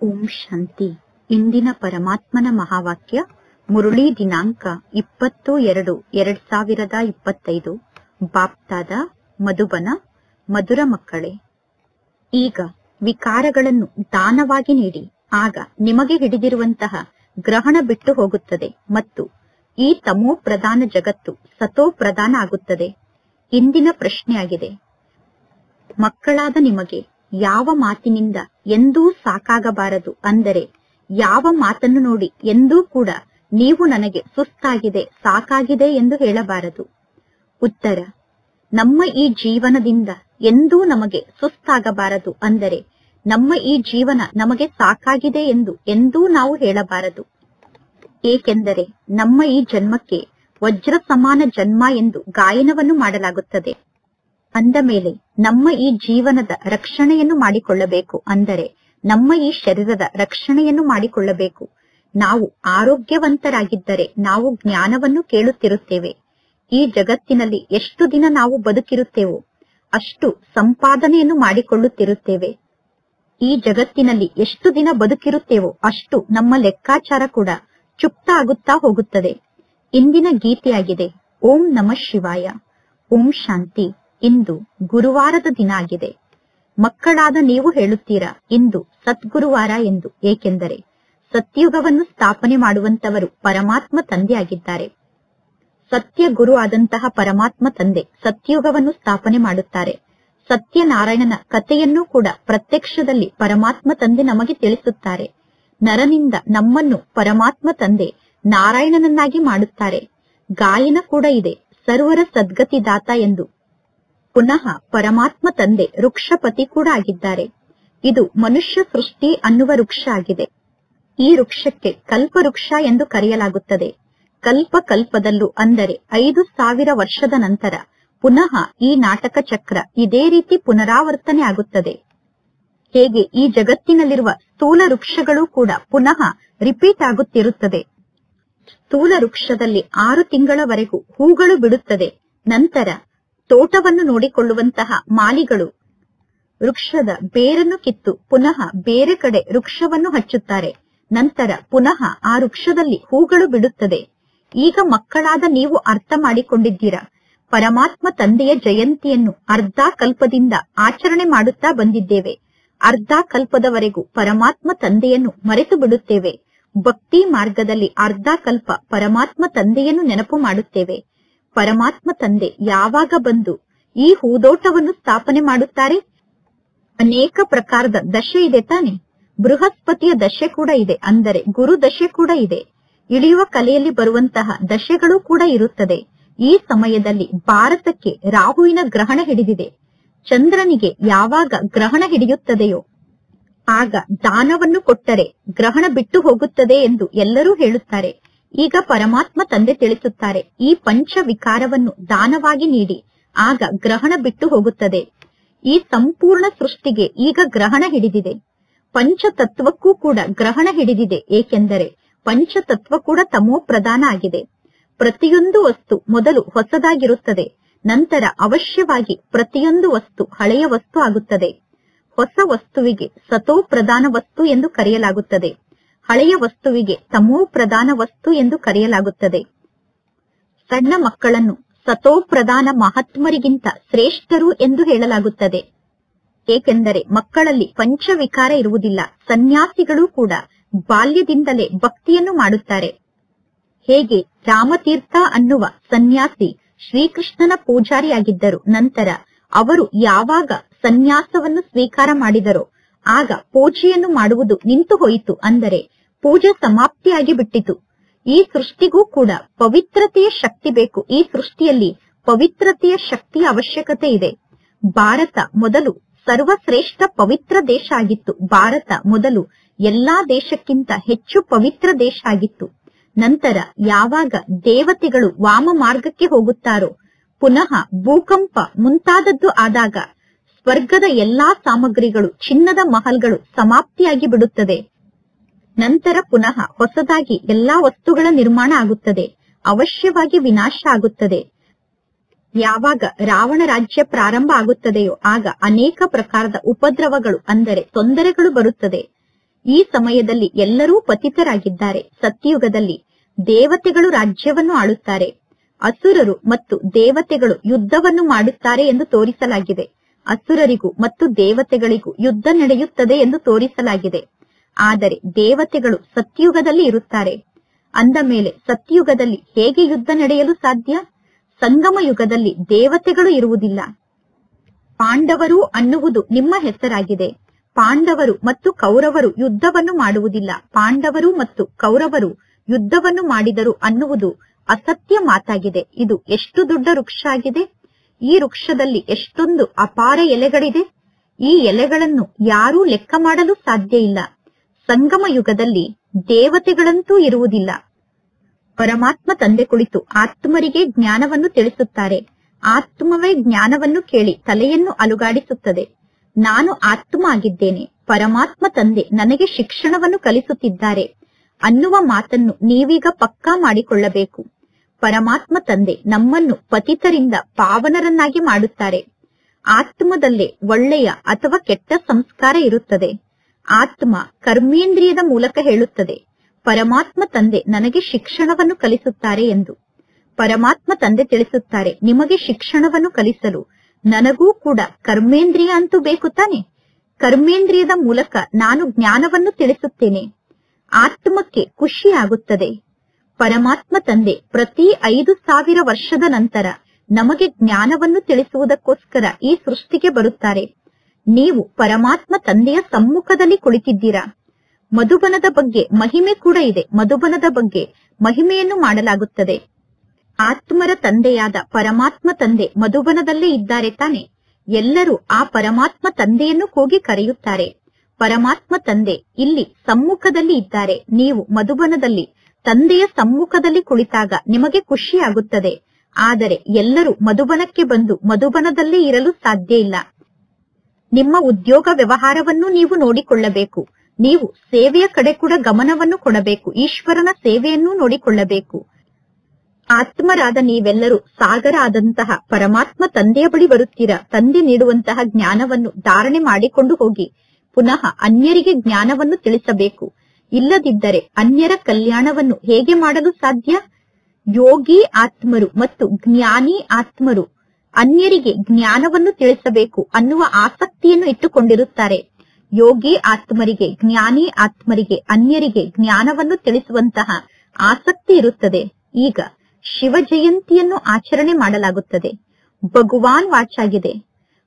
ಓಂ ಶಾಂತಿ. ಇಂದಿನ ಪರಮಾತ್ಮನ ಮಹಾವಾಕ್ಯ ಮುರುಳಿ ದಿನಾಂಕ 20-2-2025 ಬಾಪ್ತಾದ ಮಧುಬನ. ಮಧುರ ಮಕ್ಕಳೇ, ಈಗ ವಿಕಾರಗಳನ್ನು ದಾನವಾಗಿ ನೀಡಿ, ಆಗ ನಿಮಗೆ ಹಿಡಿದಿರುವಂತಹ ಗ್ರಹಣ ಬಿಟ್ಟು ಹೋಗುತ್ತದೆ ಮತ್ತು ಈ ತಮೋ ಪ್ರಧಾನ ಜಗತ್ತು ಸತೋ ಪ್ರಧಾನ ಆಗುತ್ತದೆ. ಇಂದಿನ ಪ್ರಶ್ನೆಯಾಗಿದೆ, ಮಕ್ಕಳಾದ ನಿಮಗೆ ಯಾವ ಮಾತಿನಿಂದ ಎಂದೂ ಸಾಕಾಗಬಾರದು, ಅಂದರೆ ಯಾವ ಮಾತನ್ನು ನೋಡಿ ಎಂದೂ ಕೂಡ ನೀವು ನನಗೆ ಸುಸ್ತಾಗಿದೆ, ಸಾಕಾಗಿದೆ ಎಂದು ಹೇಳಬಾರದು. ಉತ್ತರ: ನಮ್ಮ ಈ ಜೀವನದಿಂದ ಎಂದೂ ನಮಗೆ ಸುಸ್ತಾಗಬಾರದು, ಅಂದರೆ ನಮ್ಮ ಈ ಜೀವನ ನಮಗೆ ಸಾಕಾಗಿದೆ ಎಂದು ಎಂದೂ ನಾವು ಹೇಳಬಾರದು. ಏಕೆಂದರೆ ನಮ್ಮ ಈ ಜನ್ಮಕ್ಕೆ ವಜ್ರ ಸಮಾನ ಜನ್ಮ ಎಂದು ಗಾಯನವನ್ನು ಮಾಡಲಾಗುತ್ತದೆ. ಅಂದ ಮೇಲೆ ನಮ್ಮ ಈ ಜೀವನದ ರಕ್ಷಣೆಯನ್ನು ಮಾಡಿಕೊಳ್ಳಬೇಕು, ಅಂದರೆ ನಮ್ಮ ಈ ಶರೀರದ ರಕ್ಷಣೆಯನ್ನು ಮಾಡಿಕೊಳ್ಳಬೇಕು. ನಾವು ಆರೋಗ್ಯವಂತರಾಗಿದ್ದರೆ ನಾವು ಜ್ಞಾನವನ್ನು ಕೇಳುತ್ತಿರುತ್ತೇವೆ. ಈ ಜಗತ್ತಿನಲ್ಲಿ ಎಷ್ಟು ದಿನ ನಾವು ಬದುಕಿರುತ್ತೇವೋ ಅಷ್ಟು ಸಂಪಾದನೆಯನ್ನು ಮಾಡಿಕೊಳ್ಳುತ್ತಿರುತ್ತೇವೆ. ಈ ಜಗತ್ತಿನಲ್ಲಿ ಎಷ್ಟು ದಿನ ಬದುಕಿರುತ್ತೇವೋ ಅಷ್ಟು ನಮ್ಮ ಲೆಕ್ಕಾಚಾರ ಕೂಡ ಚುಪ್ತ ಆಗುತ್ತಾ ಹೋಗುತ್ತದೆ. ಇಂದಿನ ಗೀತೆಯಾಗಿದೆ ಓಂ ನಮಃ ಶಿವಾಯ. ಓಂ ಶಾಂತಿ. ಇಂದು ಗುರುವಾರದ ದಿನ ಆಗಿದೆ. ಮಕ್ಕಳಾದ ನೀವು ಹೇಳುತ್ತೀರಾ ಇಂದು ಸದ್ಗುರುವಾರ ಎಂದು, ಏಕೆಂದರೆ ಸತ್ಯುಗವನ್ನು ಸ್ಥಾಪನೆ ಮಾಡುವಂತವರು ಪರಮಾತ್ಮ ತಂದೆ ಆಗಿದ್ದಾರೆ. ಸತ್ಯ ಗುರು ಆದಂತಹ ಪರಮಾತ್ಮ ತಂದೆ ಸತ್ಯುಗವನ್ನು ಸ್ಥಾಪನೆ ಮಾಡುತ್ತಾರೆ. ಸತ್ಯನಾರಾಯಣನ ಕಥೆಯನ್ನೂ ಕೂಡ ಪ್ರತ್ಯಕ್ಷದಲ್ಲಿ ಪರಮಾತ್ಮ ತಂದೆ ನಮಗೆ ತಿಳಿಸುತ್ತಾರೆ. ನರನಿಂದ ನಮ್ಮನ್ನು ಪರಮಾತ್ಮ ತಂದೆ ನಾರಾಯಣನನ್ನಾಗಿ ಮಾಡುತ್ತಾರೆ. ಗಾಯನ ಕೂಡ ಇದೆ, ಸರ್ವರ ಸದ್ಗತಿದಾತ ಎಂದು. ಪುನಃ ಪರಮಾತ್ಮ ತಂದೆ ವೃಕ್ಷಪತಿ ಕೂಡ ಆಗಿದ್ದಾರೆ. ಇದು ಮನುಷ್ಯ ಸೃಷ್ಟಿ ಅನ್ನುವ ವೃಕ್ಷ ಆಗಿದೆ. ಈ ವೃಕ್ಷಕ್ಕೆ ಕಲ್ಪವೃಕ್ಷ ಎಂದು ಕರೆಯಲಾಗುತ್ತದೆ. ಕಲ್ಪ ಕಲ್ಪದಲ್ಲೂ, ಅಂದರೆ 5000 ವರ್ಷದ ನಂತರ ಪುನಃ ಈ ನಾಟಕ ಚಕ್ರ ಇದೇ ರೀತಿ ಪುನರಾವರ್ತನೆ ಆಗುತ್ತದೆ. ಹೇಗೆ ಈ ಜಗತ್ತಿನಲ್ಲಿರುವ ಸ್ಥೂಲ ವೃಕ್ಷಗಳು ಕೂಡ ಪುನಃ ರಿಪೀಟ್ ಆಗುತ್ತಿರುತ್ತದೆ. ಸ್ಥೂಲ ವೃಕ್ಷದಲ್ಲಿ 6 ತಿಂಗಳವರೆಗೂ ಹೂಗಳು ಬಿಡುತ್ತದೆ. ನಂತರ ತೋಟವನ್ನು ನೋಡಿಕೊಳ್ಳುವಂತಹ ಮಾಲಿಗಳು ವೃಕ್ಷದ ಬೇರನ್ನು ಕಿತ್ತು ಪುನಃ ಬೇರೆ ಕಡೆ ವೃಕ್ಷವನ್ನು ಹಚ್ಚುತ್ತಾರೆ. ನಂತರ ಪುನಃ ಆ ವೃಕ್ಷದಲ್ಲಿ ಹೂಗಳು ಬಿಡುತ್ತದೆ. ಈಗ ಮಕ್ಕಳಾದ ನೀವು ಅರ್ಥ ಮಾಡಿಕೊಂಡಿದ್ದೀರಾ, ಪರಮಾತ್ಮ ತಂದೆಯ ಜಯಂತಿಯನ್ನು ಅರ್ಧ ಕಲ್ಪದಿಂದ ಆಚರಣೆ ಮಾಡುತ್ತಾ ಬಂದಿದ್ದೇವೆ. ಅರ್ಧ ಕಲ್ಪದವರೆಗೂ ಪರಮಾತ್ಮ ತಂದೆಯನ್ನು ಮರೆತು ಬಿಡುತ್ತೇವೆ. ಭಕ್ತಿ ಮಾರ್ಗದಲ್ಲಿ ಅರ್ಧ ಕಲ್ಪ ಪರಮಾತ್ಮ ತಂದೆಯನ್ನು ನೆನಪು ಮಾಡುತ್ತೇವೆ. ಪರಮಾತ್ಮ ತಂದೆ ಯಾವಾಗ ಬಂದು ಈ ಹೂದೋಟವನ್ನು ಸ್ಥಾಪನೆ ಮಾಡುತ್ತಾರೆ? ಅನೇಕ ಪ್ರಕಾರದ ದಶೆ ಇದೆ ತಾನೆ. ಬೃಹಸ್ಪತಿಯ ದಶೆ ಕೂಡ ಇದೆ, ಅಂದರೆ ಗುರು ದಶೆ ಕೂಡ ಇದೆ. ಇಳಿಯುವ ಕಲೆಯಲ್ಲಿ ಬರುವಂತಹ ದಶೆಗಳು ಕೂಡ ಇರುತ್ತದೆ. ಈ ಸಮಯದಲ್ಲಿ ಭಾರತಕ್ಕೆ ರಾಹುವಿನ ಗ್ರಹಣ ಹಿಡಿದಿದೆ. ಚಂದ್ರನಿಗೆ ಯಾವಾಗ ಗ್ರಹಣ ಹಿಡಿಯುತ್ತದೆಯೋ ಆಗ ದಾನವನ್ನು ಕೊಟ್ಟರೆ ಗ್ರಹಣ ಬಿಟ್ಟು ಹೋಗುತ್ತದೆ ಎಂದು ಎಲ್ಲರೂ ಹೇಳುತ್ತಾರೆ. ಈಗ ಪರಮಾತ್ಮ ತಂದೆ ತಿಳಿಸುತ್ತಾರೆ, ಈ ಪಂಚ ವಿಕಾರವನ್ನು ದಾನವಾಗಿ ನೀಡಿ, ಆಗ ಗ್ರಹಣ ಬಿಟ್ಟು ಹೋಗುತ್ತದೆ. ಈ ಸಂಪೂರ್ಣ ಸೃಷ್ಟಿಗೆ ಈಗ ಗ್ರಹಣ ಹಿಡಿದಿದೆ. ಪಂಚತತ್ವಕ್ಕೂ ಕೂಡ ಗ್ರಹಣ ಹಿಡಿದಿದೆ, ಏಕೆಂದರೆ ಪಂಚತತ್ವ ಕೂಡ ತಮೋ ಪ್ರಧಾನ ಆಗಿದೆ. ಪ್ರತಿಯೊಂದು ವಸ್ತು ಮೊದಲು ಹೊಸದಾಗಿರುತ್ತದೆ, ನಂತರ ಅವಶ್ಯವಾಗಿ ಪ್ರತಿಯೊಂದು ವಸ್ತು ಹಳೆಯ ವಸ್ತು ಆಗುತ್ತದೆ. ಹೊಸ ವಸ್ತುವಿಗೆ ಸತೋ ಪ್ರಧಾನ ವಸ್ತು ಎಂದು ಕರೆಯಲಾಗುತ್ತದೆ, ಹಳೆಯ ವಸ್ತುವಿಗೆ ತಮೋ ಪ್ರಧಾನ ವಸ್ತು ಎಂದು ಕರೆಯಲಾಗುತ್ತದೆ. ಸಣ್ಣ ಮಕ್ಕಳನ್ನು ಸತೋ ಪ್ರಧಾನ ಮಹಾತ್ಮರಿಗಿಂತ ಶ್ರೇಷ್ಠರು ಎಂದು ಹೇಳಲಾಗುತ್ತದೆ, ಏಕೆಂದರೆ ಮಕ್ಕಳಲ್ಲಿ ಪಂಚವಿಕಾರ ಇರುವುದಿಲ್ಲ. ಸನ್ಯಾಸಿಗಳು ಕೂಡ ಬಾಲ್ಯದಿಂದಲೇ ಭಕ್ತಿಯನ್ನು ಮಾಡುತ್ತಾರೆ. ಹೇಗೆ ರಾಮತೀರ್ಥ ಅನ್ನುವ ಸನ್ಯಾಸಿ ಶ್ರೀಕೃಷ್ಣನ ಪೂಜಾರಿಯಾಗಿದ್ದರು, ನಂತರ ಅವರು ಯಾವಾಗ ಸನ್ಯಾಸವನ್ನು ಸ್ವೀಕಾರ ಮಾಡಿದರೋ ಆಗ ಪೂಜೆಯನ್ನು ಮಾಡುವುದು ನಿಂತು ಹೋಯಿತು, ಅಂದರೆ ಪೂಜೆ ಸಮಾಪ್ತಿಯಾಗಿ ಬಿಟ್ಟಿತು. ಈ ಸೃಷ್ಟಿಗೂ ಕೂಡ ಪವಿತ್ರತೆಯ ಶಕ್ತಿ ಬೇಕು. ಈ ಸೃಷ್ಟಿಯಲ್ಲಿ ಪವಿತ್ರತೆಯ ಶಕ್ತಿಯ ಅವಶ್ಯಕತೆ ಇದೆ. ಭಾರತ ಮೊದಲು ಸರ್ವಶ್ರೇಷ್ಠ ಪವಿತ್ರ ದೇಶ ಆಗಿತ್ತು. ಭಾರತ ಮೊದಲು ಎಲ್ಲಾ ದೇಶಕ್ಕಿಂತ ಹೆಚ್ಚು ಪವಿತ್ರ ದೇಶ ಆಗಿತ್ತು. ನಂತರ ಯಾವಾಗ ದೇವತೆಗಳು ವಾಮ ಮಾರ್ಗಕ್ಕೆ ಹೋಗುತ್ತಾರೋ, ಪುನಃ ಭೂಕಂಪ ಮುಂತಾದದ್ದು ಆದಾಗ ಸ್ವರ್ಗದ ಎಲ್ಲಾ ಸಾಮಗ್ರಿಗಳು, ಚಿನ್ನದ ಮಹಲ್ಗಳು ಸಮಾಪ್ತಿಯಾಗಿ ಬಿಡುತ್ತದೆ. ನಂತರ ಪುನಃ ಹೊಸದಾಗಿ ಎಲ್ಲಾ ವಸ್ತುಗಳ ನಿರ್ಮಾಣ ಆಗುತ್ತದೆ. ಅವಶ್ಯವಾಗಿ ವಿನಾಶ ಆಗುತ್ತದೆ. ಯಾವಾಗ ರಾವಣ ರಾಜ್ಯ ಪ್ರಾರಂಭ ಆಗುತ್ತದೆಯೋ ಆಗ ಅನೇಕ ಪ್ರಕಾರದ ಉಪದ್ರವಗಳು, ಅಂದರೆ ತೊಂದರೆಗಳು ಬರುತ್ತದೆ. ಈ ಸಮಯದಲ್ಲಿ ಎಲ್ಲರೂ ಪತಿತರಾಗಿದ್ದಾರೆ. ಸತ್ಯಯುಗದಲ್ಲಿ ದೇವತೆಗಳು ರಾಜ್ಯವನ್ನು ಆಳುತ್ತಾರೆ. ಅಸುರರು ಮತ್ತು ದೇವತೆಗಳು ಯುದ್ಧವನ್ನು ಮಾಡುತ್ತಾರೆ ಎಂದು ತೋರಿಸಲಾಗಿದೆ. ಅಸುರರಿಗೂ ಮತ್ತು ದೇವತೆಗಳಿಗೂ ಯುದ್ಧ ನಡೆಯುತ್ತದೆ ಎಂದು ತೋರಿಸಲಾಗಿದೆ. ಆದರೆ ದೇವತೆಗಳು ಸತ್ಯಯುಗದಲ್ಲಿ ಇರುತ್ತಾರೆ. ಅಂದ ಮೇಲೆ ಸತ್ಯಯುಗದಲ್ಲಿ ಹೇಗೆ ಯುದ್ಧ ನಡೆಯಲು ಸಾಧ್ಯ? ಸಂಗಮ ಯುಗದಲ್ಲಿ ದೇವತೆಗಳು ಇರುವುದಿಲ್ಲ. ಪಾಂಡವರು ಅನ್ನುವುದು ನಿಮ್ಮ ಹೆಸರಾಗಿದೆ. ಪಾಂಡವರು ಮತ್ತು ಕೌರವರು ಯುದ್ಧವನ್ನು ಮಾಡುವುದಿಲ್ಲ. ಪಾಂಡವರು ಮತ್ತು ಕೌರವರು ಯುದ್ಧವನ್ನು ಮಾಡಿದರು ಅನ್ನುವುದು ಅಸತ್ಯ ಮಾತಾಗಿದೆ. ಇದು ಎಷ್ಟು ದೊಡ್ಡ ವೃಕ್ಷ ಆಗಿದೆ. ಈ ವೃಕ್ಷದಲ್ಲಿ ಎಷ್ಟೊಂದು ಅಪಾರ ಎಲೆಗಳಿದೆ. ಈ ಎಲೆಗಳನ್ನು ಯಾರೂ ಲೆಕ್ಕ ಮಾಡಲು ಸಾಧ್ಯ ಇಲ್ಲ. ಸಂಗಮ ಯುಗದಲ್ಲಿ ದೇವತೆಗಳಂತೂ ಇರುವುದಿಲ್ಲ. ಪರಮಾತ್ಮ ತಂದೆ ಕುಳಿತು ಆತ್ಮರಿಗೆ ಜ್ಞಾನವನ್ನು ತಿಳಿಸುತ್ತಾರೆ. ಆತ್ಮವೇ ಜ್ಞಾನವನ್ನು ಕೇಳಿ ತಲೆಯನ್ನು ಅಲುಗಾಡಿಸುತ್ತದೆ. ನಾನು ಆತ್ಮ ಆಗಿದ್ದೇನೆ, ಪರಮಾತ್ಮ ತಂದೆ ನನಗೆ ಶಿಕ್ಷಣವನ್ನು ಕಲಿಸುತ್ತಿದ್ದಾರೆ ಅನ್ನುವ ಮಾತನ್ನು ನೀವೀಗ ಪಕ್ಕಾ ಮಾಡಿಕೊಳ್ಳಬೇಕು. ಪರಮಾತ್ಮ ತಂದೆ ನಮ್ಮನ್ನು ಪತಿತರಿಂದ ಪಾವನರನ್ನಾಗಿ ಮಾಡುತ್ತಾರೆ. ಆತ್ಮದಲ್ಲೇ ಒಳ್ಳೆಯ ಅಥವಾ ಕೆಟ್ಟ ಸಂಸ್ಕಾರ ಇರುತ್ತದೆ. ಆತ್ಮ ಕರ್ಮೇಂದ್ರಿಯದ ಮೂಲಕ ಹೇಳುತ್ತದೆ, ಪರಮಾತ್ಮ ತಂದೆ ನನಗೆ ಶಿಕ್ಷಣವನ್ನು ಕಲಿಸುತ್ತಾರೆ ಎಂದು. ಪರಮಾತ್ಮ ತಂದೆ ತಿಳಿಸುತ್ತಾರೆ, ನಿಮಗೆ ಶಿಕ್ಷಣವನ್ನು ಕಲಿಸಲು ನನಗೂ ಕೂಡ ಕರ್ಮೇಂದ್ರಿಯ ಅಂತೂ ಬೇಕು ತಾನೆ. ಕರ್ಮೇಂದ್ರಿಯದ ಮೂಲಕ ನಾನು ಜ್ಞಾನವನ್ನು ತಿಳಿಸುತ್ತೇನೆ. ಆತ್ಮಕ್ಕೆ ಖುಷಿ ಆಗುತ್ತದೆ. ಪರಮಾತ್ಮ ತಂದೆ ಪ್ರತಿ 5,000 ವರ್ಷದ ನಂತರ ನಮಗೆ ಜ್ಞಾನವನ್ನು ತಿಳಿಸುವುದಕ್ಕೋಸ್ಕರ ಈ ಸೃಷ್ಟಿಗೆ ಬರುತ್ತಾರೆ. ನೀವು ಪರಮಾತ್ಮ ತಂದೆಯ ಸಮ್ಮುಖದಲ್ಲಿ ಕುಳಿತಿದ್ದೀರಾ. ಮಧುಬನದ ಬಗ್ಗೆ ಮಹಿಮೆ ಕೂಡ ಇದೆ. ಮಧುಬನದ ಬಗ್ಗೆ ಮಹಿಮೆಯನ್ನು ಮಾಡಲಾಗುತ್ತದೆ. ಆತ್ಮರ ತಂದೆಯಾದ ಪರಮಾತ್ಮ ತಂದೆ ಮಧುಬನದಲ್ಲೇ ಇದ್ದಾರೆ ತಾನೆ. ಎಲ್ಲರೂ ಆ ಪರಮಾತ್ಮ ತಂದೆಯನ್ನು ಕೂಗಿ ಕರೆಯುತ್ತಾರೆ. ಪರಮಾತ್ಮ ತಂದೆ ಇಲ್ಲಿ ಸಮ್ಮುಖದಲ್ಲಿ ಇದ್ದಾರೆ. ನೀವು ಮಧುಬನದಲ್ಲಿ ತಂದೆಯ ಸಮ್ಮುಖದಲ್ಲಿ ಕುಳಿತಾಗ ನಿಮಗೆ ಖುಷಿಯಾಗುತ್ತದೆ. ಆದರೆ ಎಲ್ಲರೂ ಮಧುಬನಕ್ಕೆ ಬಂದು ಮಧುಬನದಲ್ಲೇ ಇರಲು ಸಾಧ್ಯ ಇಲ್ಲ. ನಿಮ್ಮ ಉದ್ಯೋಗ ವ್ಯವಹಾರವನ್ನು ನೀವು ನೋಡಿಕೊಳ್ಳಬೇಕು. ನೀವು ಸೇವೆಯ ಕಡೆ ಕೂಡ ಗಮನವನ್ನು ಕೊಡಬೇಕು. ಈಶ್ವರನ ಸೇವೆಯನ್ನು ನೋಡಿಕೊಳ್ಳಬೇಕು. ಆತ್ಮರಾದ ನೀವೆಲ್ಲರೂ ಸಾಗರ ಆದಂತಹ ಪರಮಾತ್ಮ ತಂದೆಯ ಬಳಿ ಬರುತ್ತೀರಾ. ತಂದೆ ನೀಡುವಂತಹ ಜ್ಞಾನವನ್ನು ಧಾರಣೆ ಮಾಡಿಕೊಂಡು ಹೋಗಿ ಪುನಃ ಅನ್ಯರಿಗೆ ಜ್ಞಾನವನ್ನು ತಿಳಿಸಬೇಕು. ಇಲ್ಲದಿದ್ದರೆ ಅನ್ಯರ ಕಲ್ಯಾಣವನ್ನು ಹೇಗೆ ಮಾಡಲು ಸಾಧ್ಯ? ಯೋಗಿ ಆತ್ಮರು ಮತ್ತು ಜ್ಞಾನಿ ಆತ್ಮರು ಅನ್ಯರಿಗೆ ಜ್ಞಾನವನ್ನು ತಿಳಿಸಬೇಕು ಅನ್ನುವ ಆಸಕ್ತಿಯನ್ನು ಇಟ್ಟುಕೊಂಡಿರುತ್ತಾರೆ. ಯೋಗಿ ಆತ್ಮರಿಗೆ, ಜ್ಞಾನಿ ಆತ್ಮರಿಗೆ ಅನ್ಯರಿಗೆ ಜ್ಞಾನವನ್ನು ತಿಳಿಸುವಂತಹ ಆಸಕ್ತಿ ಇರುತ್ತದೆ. ಈಗ ಶಿವ ಜಯಂತಿಯನ್ನು ಆಚರಣೆ ಮಾಡಲಾಗುತ್ತದೆ. ಭಗವಾನ್ ವಾಚ್ ಆಗಿದೆ.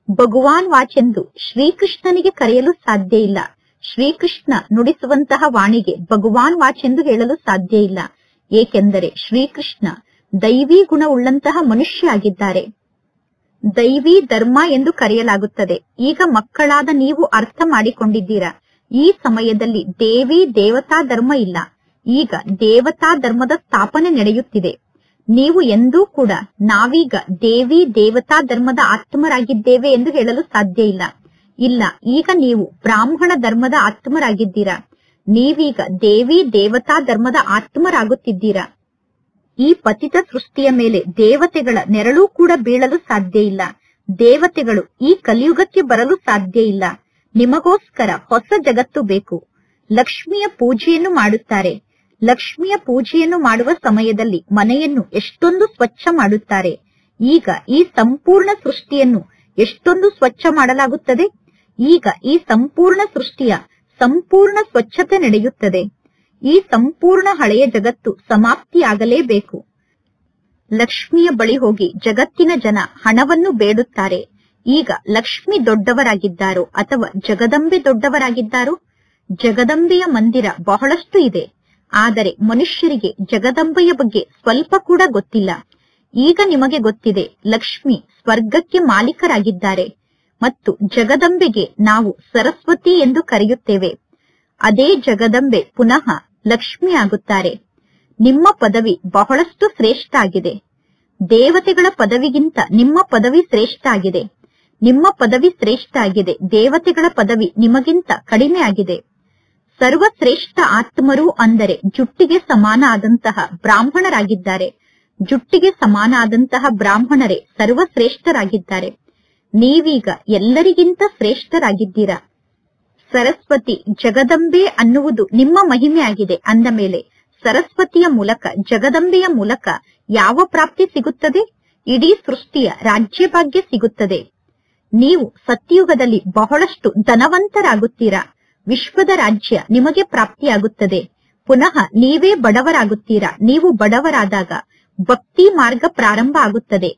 ಭಗವಾನ್ ವಾಚ್ ಎಂದು ಶ್ರೀಕೃಷ್ಣನಿಗೆ ಕರೆಯಲು ಸಾಧ್ಯ ಇಲ್ಲ. ಶ್ರೀಕೃಷ್ಣ ನುಡಿಸುವಂತಹ ವಾಣಿಗೆ ಭಗವಾನ್ ವಾಚ್ ಎಂದು ಹೇಳಲು ಸಾಧ್ಯ ಇಲ್ಲ. ಏಕೆಂದರೆ ಶ್ರೀಕೃಷ್ಣ ದೈವಿ ಗುಣವುಳ್ಳಂತಹ ಮನುಷ್ಯ ಆಗಿದ್ದಾರೆ. ದೈವಿ ಧರ್ಮ ಎಂದು ಕರೆಯಲಾಗುತ್ತದೆ. ಈಗ ಮಕ್ಕಳಾದ ನೀವು ಅರ್ಥ ಮಾಡಿಕೊಂಡಿದ್ದೀರಾ. ಈ ಸಮಯದಲ್ಲಿ ದೇವಿ ದೇವತಾ ಧರ್ಮ ಇಲ್ಲ. ಈಗ ದೇವತಾ ಧರ್ಮದ ಸ್ಥಾಪನೆ ನಡೆಯುತ್ತಿದೆ. ನೀವು ಎಂದೂ ಕೂಡ ನಾವೀಗ ದೇವಿ ದೇವತಾ ಧರ್ಮದ ಆತ್ಮರಾಗಿದ್ದೇವೆ ಎಂದು ಹೇಳಲು ಸಾಧ್ಯ ಇಲ್ಲ. ಇಲ್ಲ, ಈಗ ನೀವು ಬ್ರಾಹ್ಮಣ ಧರ್ಮದ ಆತ್ಮರಾಗಿದ್ದೀರಾ. ನೀವೀಗ ದೇವಿ ದೇವತಾ ಧರ್ಮದ ಆತ್ಮರಾಗುತ್ತಿದ್ದೀರಾ. ಈ ಪತಿತ ಸೃಷ್ಟಿಯ ಮೇಲೆ ದೇವತೆಗಳ ನೆರಳು ಕೂಡ ಬೀಳಲು ಸಾಧ್ಯ ಇಲ್ಲ. ದೇವತೆಗಳು ಈ ಕಲಿಯುಗಕ್ಕೆ ಬರಲು ಸಾಧ್ಯ ಇಲ್ಲ. ನಿಮಗೋಸ್ಕರ ಹೊಸ ಜಗತ್ತು ಬೇಕು. ಲಕ್ಷ್ಮಿಯ ಪೂಜೆಯನ್ನು ಮಾಡುತ್ತಾರೆ. ಲಕ್ಷ್ಮಿಯ ಪೂಜೆಯನ್ನು ಮಾಡುವ ಸಮಯದಲ್ಲಿ ಮನೆಯನ್ನು ಎಷ್ಟೊಂದು ಸ್ವಚ್ಛ ಮಾಡುತ್ತಾರೆ. ಈಗ ಈ ಸಂಪೂರ್ಣ ಸೃಷ್ಟಿಯನ್ನು ಎಷ್ಟೊಂದು ಸ್ವಚ್ಛ ಮಾಡಲಾಗುತ್ತದೆ. ಈಗ ಈ ಸಂಪೂರ್ಣ ಸೃಷ್ಟಿಯ ಸಂಪೂರ್ಣ ಸ್ವಚ್ಛತೆ ನಡೆಯುತ್ತದೆ. ಈ ಸಂಪೂರ್ಣ ಹಳೆಯ ಜಗತ್ತು ಸಮಾಪ್ತಿಯಾಗಲೇಬೇಕು. ಲಕ್ಷ್ಮಿಯ ಬಳಿ ಹೋಗಿ ಜಗತ್ತಿನ ಜನ ಹಣವನ್ನು ಬೇಡುತ್ತಾರೆ. ಈಗ ಲಕ್ಷ್ಮಿ ದೊಡ್ಡವರಾಗಿದ್ದಾರೋ ಅಥವಾ ಜಗದಂಬೆ ದೊಡ್ಡವರಾಗಿದ್ದಾರೋ? ಜಗದಂಬೆಯ ಮಂದಿರ ಬಹಳಷ್ಟು ಇದೆ. ಆದರೆ ಮನುಷ್ಯರಿಗೆ ಜಗದಂಬೆಯ ಬಗ್ಗೆ ಸ್ವಲ್ಪ ಕೂಡ ಗೊತ್ತಿಲ್ಲ. ಈಗ ನಿಮಗೆ ಗೊತ್ತಿದೆ, ಲಕ್ಷ್ಮಿ ಸ್ವರ್ಗಕ್ಕೆ ಮಾಲೀಕರಾಗಿದ್ದಾರೆ ಮತ್ತು ಜಗದಂಬೆಗೆ ನಾವು ಸರಸ್ವತಿ ಎಂದು ಕರೆಯುತ್ತೇವೆ. ಅದೇ ಜಗದಂಬೆ ಪುನಃ ಲಕ್ಷ್ಮಿ ಆಗುತ್ತಾರೆ. ನಿಮ್ಮ ಪದವಿ ಬಹಳಷ್ಟು ಶ್ರೇಷ್ಠ ಆಗಿದೆ. ದೇವತೆಗಳ ಪದವಿಗಿಂತ ನಿಮ್ಮ ಪದವಿ ಶ್ರೇಷ್ಠ ಆಗಿದೆ. ನಿಮ್ಮ ಪದವಿ ಶ್ರೇಷ್ಠ ಆಗಿದೆ. ದೇವತೆಗಳ ಪದವಿ ನಿಮಗಿಂತ ಕಡಿಮೆ ಆಗಿದೆ. ಸರ್ವಶ್ರೇಷ್ಠ ಆತ್ಮರು ಅಂದರೆ ಜುಟ್ಟಿಗೆ ಸಮಾನ ಆದಂತಹ ಬ್ರಾಹ್ಮಣರಾಗಿದ್ದಾರೆ. ಜುಟ್ಟಿಗೆ ಸಮಾನ ಆದಂತಹ ಬ್ರಾಹ್ಮಣರೇ ಸರ್ವಶ್ರೇಷ್ಠರಾಗಿದ್ದಾರೆ. ನೀವೀಗ ಎಲ್ಲರಿಗಿಂತ ಶ್ರೇಷ್ಠರಾಗಿದ್ದೀರಾ. ಸರಸ್ವತಿ ಜಗದಂಬೆ ಅನ್ನುವುದು ನಿಮ್ಮ ಮಹಿಮೆಯಾಗಿದೆ ಅಂದ ಮೇಲೆ ಸರಸ್ವತಿಯ ಮೂಲಕ ಜಗದಂಬೆಯ ಮೂಲಕ ಯಾವ ಪ್ರಾಪ್ತಿ ಸಿಗುತ್ತದೆ? ಇಡೀ ಸೃಷ್ಟಿಯ ರಾಜ್ಯಭಾಗ್ಯ ಸಿಗುತ್ತದೆ. ನೀವು ಸತ್ಯಯುಗದಲ್ಲಿ ಬಹಳಷ್ಟು ಧನವಂತರಾಗುತ್ತೀರಾ. ವಿಶ್ವದ ರಾಜ್ಯ ನಿಮಗೆ ಪ್ರಾಪ್ತಿಯಾಗುತ್ತದೆ. ಪುನಃ ನೀವೇ ಬಡವರಾಗುತ್ತೀರಾ. ನೀವು ಬಡವರಾದಾಗ ಭಕ್ತಿ ಮಾರ್ಗ ಪ್ರಾರಂಭ ಆಗುತ್ತದೆ.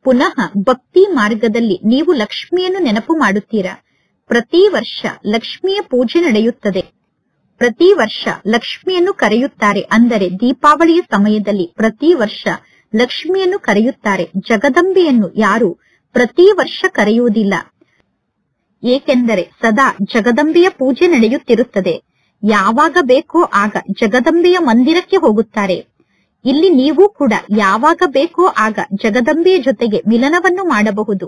ಪುನಃ ಭಕ್ತಿ ಮಾರ್ಗದಲ್ಲಿ ನೀವು ಲಕ್ಷ್ಮಿಯನ್ನು ನೆನಪು ಮಾಡುತ್ತೀರಾ. ಪ್ರತಿ ವರ್ಷ ಲಕ್ಷ್ಮಿಯ ಪೂಜೆ ನಡೆಯುತ್ತದೆ. ಪ್ರತಿ ವರ್ಷ ಲಕ್ಷ್ಮಿಯನ್ನು ಕರೆಯುತ್ತಾರೆ. ಅಂದರೆ ದೀಪಾವಳಿಯ ಸಮಯದಲ್ಲಿ ಪ್ರತಿ ವರ್ಷ ಲಕ್ಷ್ಮಿಯನ್ನು ಕರೆಯುತ್ತಾರೆ. ಜಗದಂಬೆಯನ್ನು ಯಾರು ಪ್ರತಿ ವರ್ಷ ಕರೆಯುವುದಿಲ್ಲ. ಏಕೆಂದರೆ ಸದಾ ಜಗದಂಬೆಯ ಪೂಜೆ ನಡೆಯುತ್ತಿರುತ್ತದೆ. ಯಾವಾಗ ಬೇಕೋ ಆಗ ಜಗದಂಬೆಯ ಮಂದಿರಕ್ಕೆ ಹೋಗುತ್ತಾರೆ. ಇಲ್ಲಿ ನೀವು ಕೂಡ ಯಾವಾಗ ಬೇಕೋ ಆಗ ಜಗದಂಬೆಯ ಜೊತೆಗೆ ಮಿಲನವನ್ನು ಮಾಡಬಹುದು.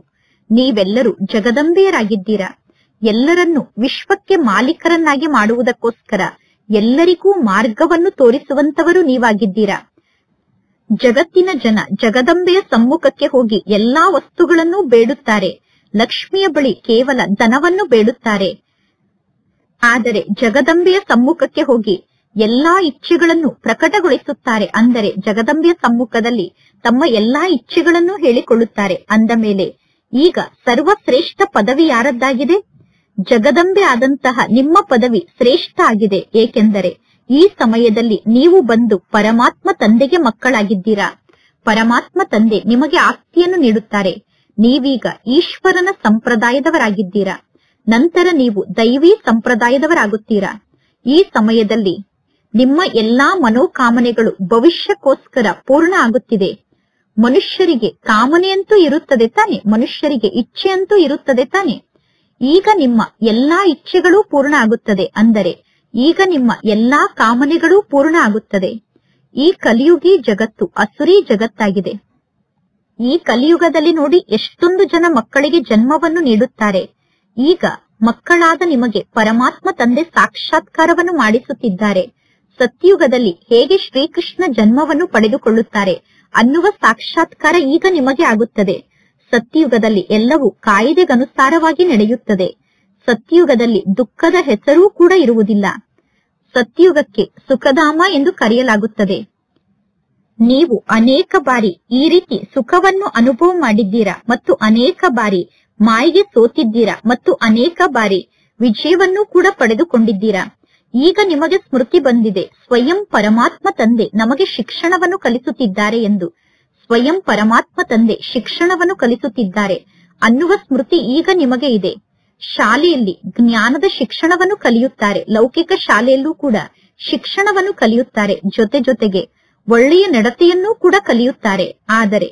ನೀವೆಲ್ಲರೂ ಜಗದಂಬೆಯರಾಗಿದ್ದೀರಾ. ಎಲ್ಲರನ್ನೂ ವಿಶ್ವಕ್ಕೆ ಮಾಲೀಕರನ್ನಾಗಿ ಮಾಡುವುದಕ್ಕೋಸ್ಕರ ಎಲ್ಲರಿಗೂ ಮಾರ್ಗವನ್ನು ತೋರಿಸುವಂತವರು ನೀವಾಗಿದ್ದೀರಾ. ಜಗತ್ತಿನ ಜನ ಜಗದಂಬೆಯ ಸಮ್ಮುಖಕ್ಕೆ ಹೋಗಿ ಎಲ್ಲಾ ವಸ್ತುಗಳನ್ನೂ ಬೇಡುತ್ತಾರೆ. ಲಕ್ಷ್ಮಿಯ ಬಳಿ ಕೇವಲ ಧನವನ್ನು ಬೇಡುತ್ತಾರೆ. ಆದರೆ ಜಗದಂಬೆಯ ಸಮ್ಮುಖಕ್ಕೆ ಹೋಗಿ ಎಲ್ಲಾ ಇಚ್ಛೆಗಳನ್ನು ಪ್ರಕಟಗೊಳಿಸುತ್ತಾರೆ. ಅಂದರೆ ಜಗದಂಬೆಯ ಸಮ್ಮುಖದಲ್ಲಿ ತಮ್ಮ ಎಲ್ಲಾ ಇಚ್ಛೆಗಳನ್ನು ಹೇಳಿಕೊಳ್ಳುತ್ತಾರೆ. ಅಂದ ಮೇಲೆ ಈಗ ಸರ್ವಶ್ರೇಷ್ಠ ಪದವಿ ಯಾರದ್ದಾಗಿದೆ? ಜಗದಂಬೆ ಆದಂತಹ ನಿಮ್ಮ ಪದವಿ ಶ್ರೇಷ್ಠ ಆಗಿದೆ. ಏಕೆಂದರೆ ಈ ಸಮಯದಲ್ಲಿ ನೀವು ಬಂದು ಪರಮಾತ್ಮ ತಂದೆಗೆ ಮಕ್ಕಳಾಗಿದ್ದೀರಾ. ಪರಮಾತ್ಮ ತಂದೆ ನಿಮಗೆ ಆಸ್ತಿಯನ್ನು ನೀಡುತ್ತಾರೆ. ನೀವೀಗ ಈಶ್ವರನ ಸಂಪ್ರದಾಯದವರಾಗಿದ್ದೀರಾ. ನಂತರ ನೀವು ದೈವಿ ಸಂಪ್ರದಾಯದವರಾಗುತ್ತೀರಾ. ಈ ಸಮಯದಲ್ಲಿ ನಿಮ್ಮ ಎಲ್ಲಾ ಮನೋಕಾಮನೆಗಳು ಭವಿಷ್ಯಕ್ಕೋಸ್ಕರ ಪೂರ್ಣ ಆಗುತ್ತಿದೆ. ಮನುಷ್ಯರಿಗೆ ಕಾಮನೆಯಂತೂ ಇರುತ್ತದೆ ತಾನೆ, ಮನುಷ್ಯರಿಗೆ ಇಚ್ಛೆಯಂತೂ ಇರುತ್ತದೆ ತಾನೆ. ಈಗ ನಿಮ್ಮ ಎಲ್ಲಾ ಇಚ್ಛೆಗಳೂ ಪೂರ್ಣ ಆಗುತ್ತದೆ. ಅಂದರೆ ಈಗ ನಿಮ್ಮ ಎಲ್ಲಾ ಕಾಮನೆಗಳೂ ಪೂರ್ಣ ಆಗುತ್ತದೆ. ಈ ಕಲಿಯುಗಿ ಜಗತ್ತು ಅಸುರಿ ಜಗತ್ತಾಗಿದೆ. ಈ ಕಲಿಯುಗದಲ್ಲಿ ನೋಡಿ ಎಷ್ಟೊಂದು ಜನ ಮಕ್ಕಳಿಗೆ ಜನ್ಮವನ್ನು ನೀಡುತ್ತಾರೆ. ಈಗ ಮಕ್ಕಳಾದ ನಿಮಗೆ ಪರಮಾತ್ಮ ತಂದೆ ಸಾಕ್ಷಾತ್ಕಾರವನ್ನು ಮಾಡಿಸುತ್ತಿದ್ದಾರೆ. ಸತ್ಯುಗದಲ್ಲಿ ಹೇಗೆ ಶ್ರೀಕೃಷ್ಣ ಜನ್ಮವನ್ನು ಪಡೆದುಕೊಳ್ಳುತ್ತಾರೆ ಅನ್ನುವ ಸಾಕ್ಷಾತ್ಕಾರ ಈಗ ನಿಮಗೆ ಆಗುತ್ತದೆ. ಸತ್ಯುಗದಲ್ಲಿ ಎಲ್ಲವೂ ಕಾಯಿದೆಗನುಸಾರವಾಗಿ ನಡೆಯುತ್ತದೆ. ಸತ್ಯುಗದಲ್ಲಿ ದುಃಖದ ಹೆಸರೂ ಕೂಡ ಇರುವುದಿಲ್ಲ. ಸತ್ಯುಗಕ್ಕೆ ಸುಖಧಾಮ ಎಂದು ಕರೆಯಲಾಗುತ್ತದೆ. ನೀವು ಅನೇಕ ಬಾರಿ ಈ ರೀತಿ ಸುಖವನ್ನು ಅನುಭವ ಮಾಡಿದ್ದೀರಾ ಮತ್ತು ಅನೇಕ ಬಾರಿ ಮಾಯಿಗೆ ಸೋತಿದ್ದೀರಾ ಮತ್ತು ಅನೇಕ ಬಾರಿ ವಿಜಯವನ್ನು ಕೂಡ ಪಡೆದುಕೊಂಡಿದ್ದೀರಾ. ಈಗ ನಿಮಗೆ ಸ್ಮೃತಿ ಬಂದಿದೆ, ಸ್ವಯಂ ಪರಮಾತ್ಮ ತಂದೆ ನಮಗೆ ಶಿಕ್ಷಣವನ್ನು ಕಲಿಸುತ್ತಿದ್ದಾರೆ ಎಂದು. ಸ್ವಯಂ ಪರಮಾತ್ಮ ತಂದೆ ಶಿಕ್ಷಣವನ್ನು ಕಲಿಸುತ್ತಿದ್ದಾರೆ ಅನ್ನುವ ಸ್ಮೃತಿ ಈಗ ನಿಮಗೆ ಇದೆ. ಶಾಲೆಯಲ್ಲಿ ಜ್ಞಾನದ ಶಿಕ್ಷಣವನ್ನು ಕಲಿಯುತ್ತಾರೆ. ಲೌಕಿಕ ಶಾಲೆಯಲ್ಲೂ ಕೂಡ ಶಿಕ್ಷಣವನ್ನು ಕಲಿಯುತ್ತಾರೆ. ಜೊತೆಗೆ ಒಳ್ಳೆಯ ನಡತೆಯನ್ನೂ ಕೂಡ ಕಲಿಯುತ್ತಾರೆ. ಆದರೆ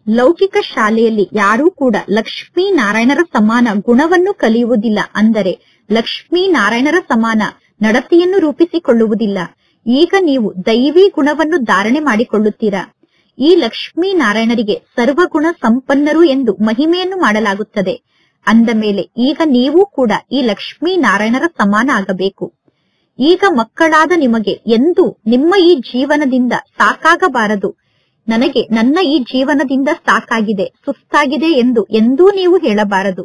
ಲೌಕಿಕ ಶಾಲೆಯಲ್ಲಿ ಯಾರೂ ಕೂಡ ಲಕ್ಷ್ಮೀ ನಾರಾಯಣರ ಸಮಾನ ಗುಣವನ್ನು ಕಲಿಯುವುದಿಲ್ಲ. ಅಂದರೆ ಲಕ್ಷ್ಮೀ ನಾರಾಯಣರ ಸಮಾನ ನಡತೆಯನ್ನು ರೂಪಿಸಿಕೊಳ್ಳುವುದಿಲ್ಲ. ಈಗ ನೀವು ದೈವಿ ಗುಣವನ್ನು ಧಾರಣೆ ಮಾಡಿಕೊಳ್ಳುತ್ತೀರಾ. ಈ ಲಕ್ಷ್ಮೀ ನಾರಾಯಣರಿಗೆ ಸರ್ವಗುಣ ಸಂಪನ್ನರು ಎಂದು ಮಹಿಮೆಯನ್ನು ಮಾಡಲಾಗುತ್ತದೆ. ಅಂದ ಮೇಲೆ ಈಗ ನೀವು ಕೂಡ ಈ ಲಕ್ಷ್ಮೀ ನಾರಾಯಣರ ಸಮಾನ ಆಗಬೇಕು. ಈಗ ಮಕ್ಕಳಾದ ನಿಮಗೆ ಎಂದೂ ನಿಮ್ಮ ಈ ಜೀವನದಿಂದ ಸಾಕಾಗಬಾರದು. ನನಗೆ ನನ್ನ ಈ ಜೀವನದಿಂದ ಸಾಕಾಗಿದೆ, ಸುಸ್ತಾಗಿದೆ ಎಂದು ಎಂದೂ ನೀವು ಹೇಳಬಾರದು.